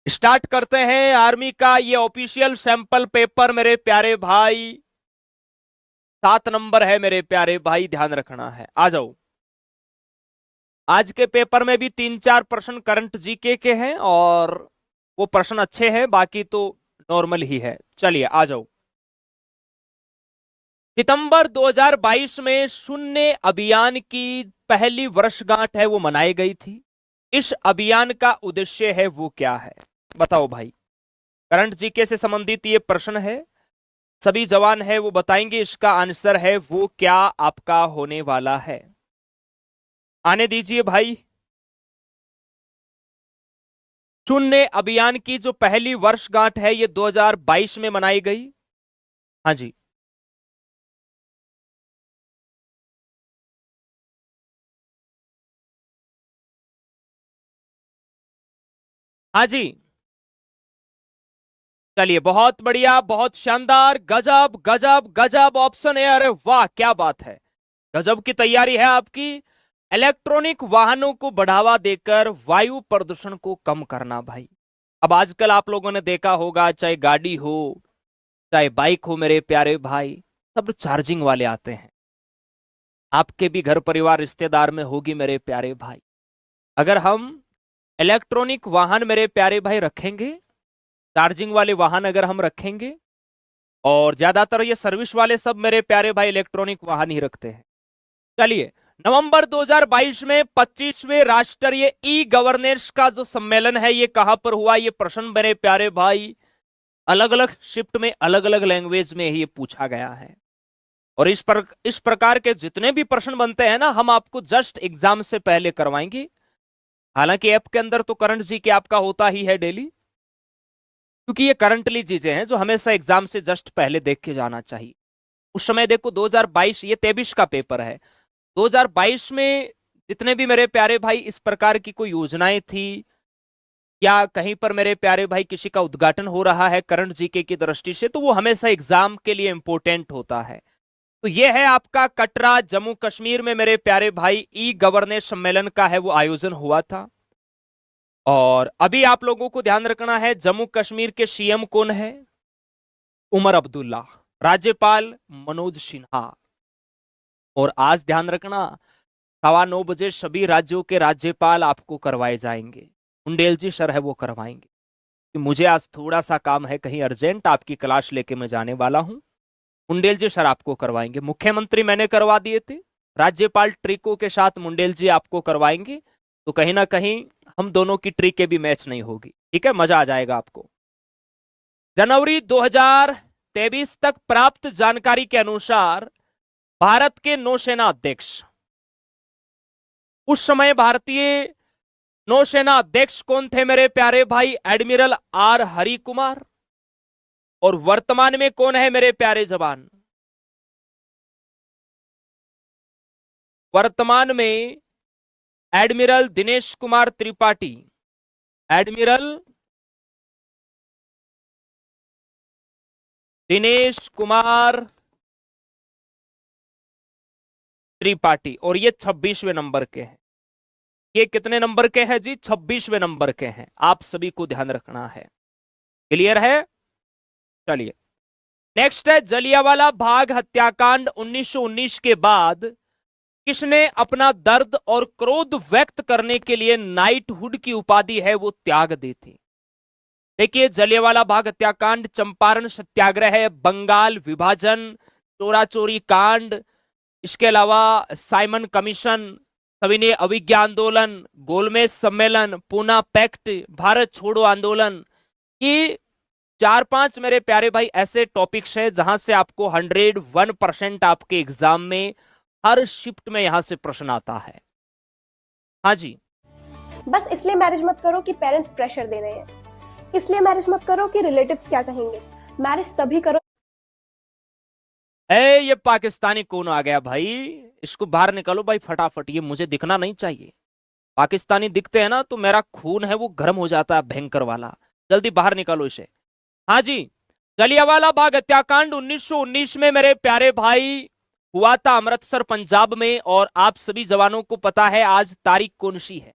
Start करते हैं army का ये ऑफिशियल सैंपल पेपर मेरे प्यारे भाई। 7 नंबर है मेरे प्यारे भाई, ध्यान रखना है। आ जाओ। आज के पेपर में भी 3-4 प्रश्न करंट जीके के हैं और वो प्रश्न अच्छे हैं, बाकी तो नॉर्मल ही है। चलिए आ जाओ। सितंबर 2022 में शून्य अभियान की पहली वर्षगांठ है वो मनाई गई थी। इस अभियान का उद्देश्य है वो क्या है, बताओ भाई। करंट जीके से संबंधित ये प्रश्न है, सभी जवान है वो बताएंगे इसका आंसर है वो क्या आपका होने वाला है। आने दीजिए भाई। शून्य अभियान की जो पहली वर्षगांठ है ये 2022 में मनाई गई। हाँ जी। हाँ जी। चलिए, बहुत बढ़िया, बहुत शानदार, गजब गजब गजब ऑप्शन है। अरे वाह, क्या बात है, गजब की तैयारी है आपकी। इलेक्ट्रॉनिक वाहनों को बढ़ावा देकर वायु प्रदूषण को कम करना भाई। अब आजकल आप लोगों ने देखा होगा, चाहे गाड़ी हो चाहे बाइक हो मेरे प्यारे भाई, सब चार्जिंग वाले आते हैं। आपके भी घर परिवार रिश्तेदार में होगी मेरे प्यारे भाई। अगर हम इलेक्ट्रॉनिक वाहन मेरे प्यारे भाई रखेंगे, चार्जिंग वाले वाहन अगर हम रखेंगे, और ज्यादातर ये सर्विस वाले सब मेरे प्यारे भाई इलेक्ट्रॉनिक वाहन ही रखते हैं। चलिए, नवंबर 2022 में 25वें राष्ट्रीय ई गवर्नेंस का जो सम्मेलन है ये कहां पर हुआ, ये प्रश्न मेरे प्यारे भाई अलग अलग शिफ्ट में अलग अलग लैंग्वेज में ये पूछा गया है। और इस प्रकार के जितने भी प्रश्न बनते हैं ना, हम आपको जस्ट एग्जाम से पहले करवाएंगे। हालांकि ऐप के अंदर तो करंट जी के आपका होता ही है डेली, क्योंकि ये करंटली चीजें हैं जो हमेशा एग्जाम से जस्ट पहले देख के जाना चाहिए। उस समय देखो 2022, ये 23 का पेपर है। 2022 में जितने भी मेरे प्यारे भाई इस प्रकार की कोई योजनाएं थी, या कहीं पर मेरे प्यारे भाई किसी का उद्घाटन हो रहा है करंट जीके की दृष्टि से, तो वो हमेशा एग्जाम के लिए इंपॉर्टेंट होता है। तो ये है आपका कटरा जम्मू कश्मीर में मेरे प्यारे भाई ई गवर्नेंस सम्मेलन का है वो आयोजन हुआ था। और अभी आप लोगों को ध्यान रखना है, जम्मू कश्मीर के सीएम कौन है? उमर अब्दुल्ला। राज्यपाल मनोज सिन्हा। और आज ध्यान रखना, 9:15 सभी राज्यों के राज्यपाल आपको करवाए जाएंगे। मुंडेल जी सर है वो करवाएंगे, कि मुझे आज थोड़ा सा काम है, कहीं अर्जेंट आपकी क्लास लेके मैं जाने वाला हूं। मुंडेल जी सर आपको करवाएंगे। मुख्यमंत्री मैंने करवा दिए थे, राज्यपाल ट्रिको के साथ मुंडेल जी आपको करवाएंगे। तो कहीं ना कहीं हम दोनों की ट्रिक भी मैच नहीं होगी, ठीक है, मजा आ जाएगा आपको। जनवरी 2023 तक प्राप्त जानकारी के अनुसार भारत के नौसेना अध्यक्ष, उस समय भारतीय नौसेना अध्यक्ष कौन थे मेरे प्यारे भाई? Admiral R Hari Kumar. और वर्तमान में कौन है मेरे प्यारे जवान? वर्तमान में एडमिरल दिनेश कुमार त्रिपाठी। एडमिरल दिनेश कुमार त्रिपाठी, और ये 26वें नंबर के हैं। ये कितने नंबर के हैं जी? 26वें नंबर के हैं। आप सभी को ध्यान रखना है। क्लियर है? चलिए, नेक्स्ट है जलियांवाला बाग हत्याकांड 1919 के बाद किसने अपना दर्द और क्रोध व्यक्त करने के लिए नाइटहुड की उपाधि है वो त्याग दी थी? देखिए, जलियांवाला बाग हत्याकांड, चंपारण सत्याग्रह, बंगाल विभाजन, चोरा चोरी कांड, इसके अलावा साइमन कमीशन, सविनय अवज्ञा आंदोलन, गोलमेज सम्मेलन, पूना पैक्ट, भारत छोड़ो आंदोलन, ये 4-5 मेरे प्यारे भाई ऐसे टॉपिक्स हैं जहां से आपको 101% आपके एग्जाम में हर शिफ्ट में यहां से प्रश्न आता है। हाँ जी। बस इसलिए मैरिज मत करो कि पेरेंट्स प्रेशर दे रहे हैं, इसलिए मैरिज मत करो कि रिलेटिव्स क्या कहेंगे। मैरिज तभी करो। ये पाकिस्तानी कौन आ गया भाई? इसको बाहर निकालो भाई फटाफट, ये मुझे दिखना नहीं चाहिए। पाकिस्तानी दिखते हैं ना तो मेरा खून है वो गर्म हो जाता है, भयंकर वाला। जल्दी बाहर निकालो इसे। हाँ जी। जलियांवाला बाग हत्याकांड 1919 में मेरे प्यारे भाई हुआ था अमृतसर पंजाब में। और आप सभी जवानों को पता है आज तारीख कौन सी है?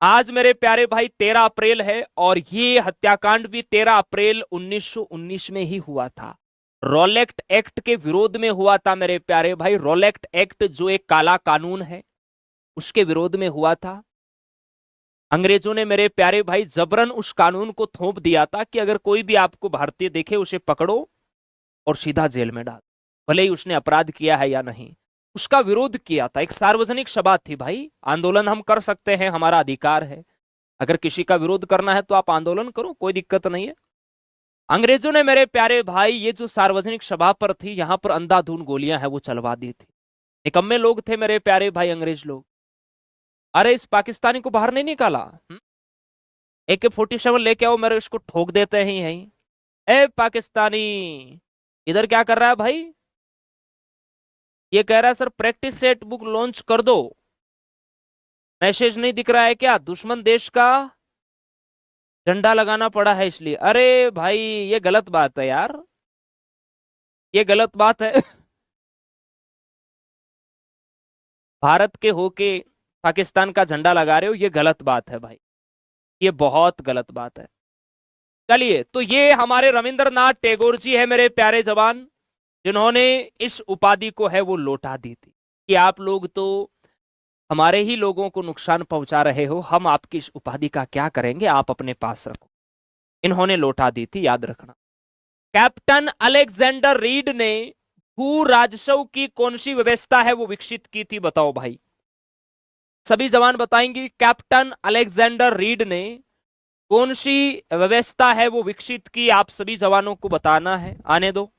आज मेरे प्यारे भाई 13 अप्रैल है और ये हत्याकांड भी 13 अप्रैल 1919 में ही हुआ था। रोलेक्ट एक्ट के विरोध में हुआ था मेरे प्यारे भाई। रोलेक्ट एक्ट जो एक काला कानून है उसके विरोध में हुआ था। अंग्रेजों ने मेरे प्यारे भाई जबरन उस कानून को थोप दिया था कि अगर कोई भी आपको भारतीय देखे उसे पकड़ो और सीधा जेल में डाल, भले ही उसने अपराध किया है या नहीं। उसका विरोध किया था। एक सार्वजनिक सभा थी भाई। आंदोलन हम कर सकते हैं, हमारा अधिकार है। अगर किसी का विरोध करना है तो आप आंदोलन करो, कोई दिक्कत नहीं है। अंग्रेजों ने मेरे प्यारे भाई ये जो सार्वजनिक सभा पर थी, यहां पर अंधाधुंध गोलियां है वो चलवा दी थी। निकम्मे लोग थे मेरे प्यारे भाई अंग्रेज लोग। अरे इस पाकिस्तानी को बाहर नहीं निकाला। AK-47 लेके आओ, मेरे इसको ठोक देते हैं यहीं। ए पाकिस्तानी, इधर क्या कर रहा है भाई? ये कह रहा है sir practice set book launch कर दो। मैसेज नहीं दिख रहा है क्या? दुश्मन देश का झंडा लगाना पड़ा है इसलिए। अरे भाई ये गलत बात है यार, ये गलत बात है। भारत के होके पाकिस्तान का झंडा लगा रहे हो, ये गलत बात है भाई, ये बहुत गलत बात है। चलिए, तो ये हमारे रविंद्रनाथ टैगोर जी है मेरे प्यारे जवान, जिन्होंने इस उपाधि को है वो लौटा दी थी कि आप लोग तो हमारे ही लोगों को नुकसान पहुंचा रहे हो, हम आपकी इस उपाधि का क्या करेंगे, आप अपने पास रखो। इन्होंने लौटा दी थी, याद रखना। कैप्टन अलेक्जेंडर रीड ने भू राजस्व की कौन सी व्यवस्था है वो विकसित की थी, बताओ भाई। सभी जवान बताएंगे कैप्टन अलेक्जेंडर रीड ने कौन सी व्यवस्था है वो विकसित की। आप सभी जवानों को बताना है, आने दो।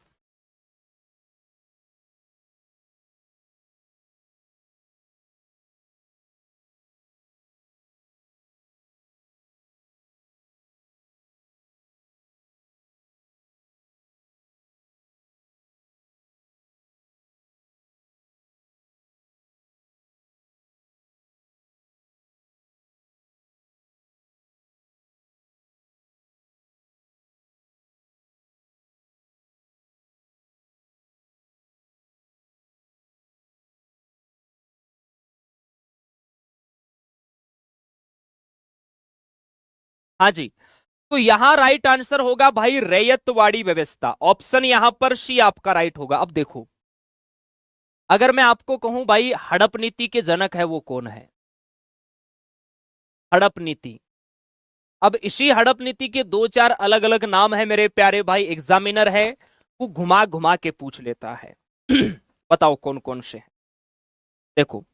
हाँ जी, तो यहां राइट आंसर होगा भाई रैयतवाड़ी व्यवस्था। ऑप्शन यहां पर सी आपका राइट होगा। अब देखो, अगर मैं आपको कहूं भाई हड़प नीति के जनक है वो कौन है? हड़प नीति। अब इसी हड़प नीति के दो चार अलग अलग नाम है मेरे प्यारे भाई। एग्जामिनर है वो घुमा घुमा के पूछ लेता है। बताओ कौन कौन से हैं। देखो,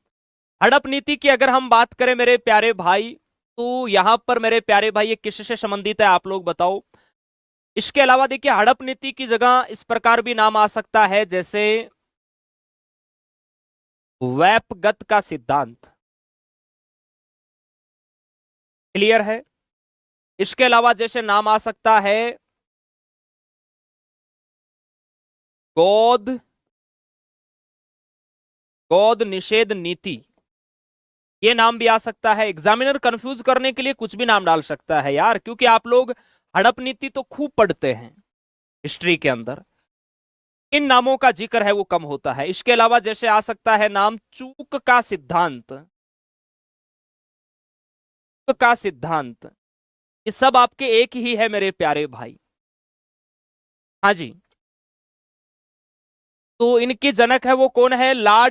हड़प नीति की अगर हम बात करें मेरे प्यारे भाई, तो यहां पर मेरे प्यारे भाई ये किससे संबंधित है आप लोग बताओ। इसके अलावा देखिए, हड़प नीति की जगह इस प्रकार भी नाम आ सकता है जैसे वैपगत का सिद्धांत। क्लियर है? इसके अलावा जैसे नाम आ सकता है गोद गोद निषेध नीति, ये नाम भी आ सकता है। एग्जामिनर कंफ्यूज करने के लिए कुछ भी नाम डाल सकता है यार, क्योंकि आप लोग हड़प नीति तो खूब पढ़ते हैं हिस्ट्री के अंदर। इन नामों का जिक्र है वो कम होता है। इसके अलावा जैसे आ सकता है नाम चूक का सिद्धांत। चूक का सिद्धांत, ये सब आपके एक ही है मेरे प्यारे भाई। हाँ जी, तो इनके जनक है वो कौन है? लॉर्ड